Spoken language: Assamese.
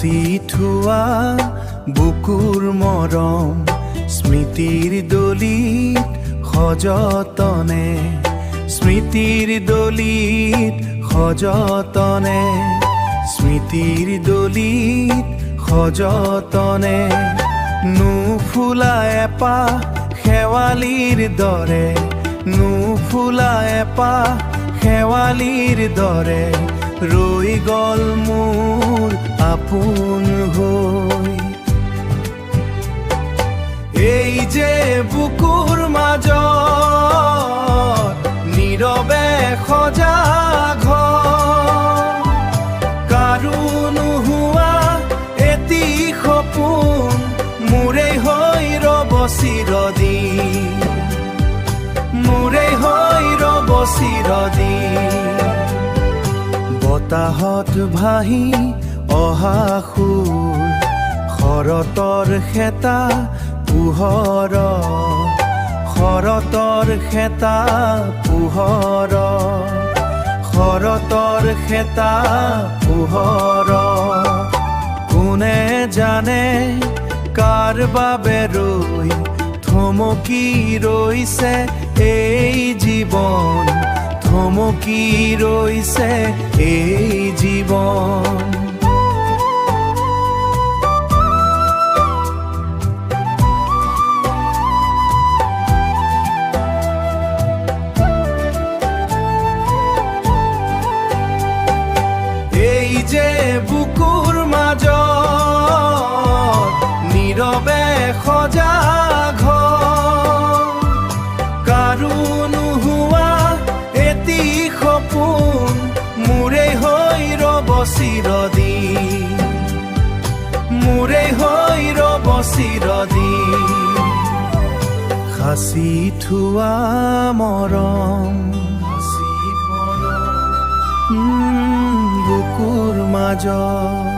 সাঁচি থোৱা বুকুৰ মৰম স্মৃতিৰ দলিত সযতনে, স্মৃতিৰ দলিত সযতনে, স্মৃতিৰ দলিত সযতনে। নুফুলা এপাহ শেৱালিৰ দৰে, নুফুলা এপাহ শেৱালিৰ দৰে ৰৈ গ'ল মোৰ আপোন হৈ। এই যে বুকুৰ মাজত নীৰৱে সজা ঘৰ, কাৰো নোহোৱা এটি সপোন মোৰেই হৈ ৰ'ব চিৰদিন, মোৰেই হৈ ৰ'ব চিৰদিন। বতাহত ভাহি অহা সুৰ, শৰতৰ খেতা পোহৰ, শৰতৰ খেতা পোহৰ, শৰতৰ খেতা পোহৰ। কোনে জানে কাৰ বাবে ৰৈ থমকি ৰৈছে এই জীৱন, থমকি ৰৈছে এই জীৱন। এই যে বুকুৰ মাজত নীৰৱে সজা ঘৰ, কাৰো নোহোৱা এটি সপোন মোৰেই হৈ ৰ'ব চিৰদিন, মোৰেই হৈ ৰ'ব চিৰদিন। সাঁচি থোৱা মৰম বুকুৰ মাজত।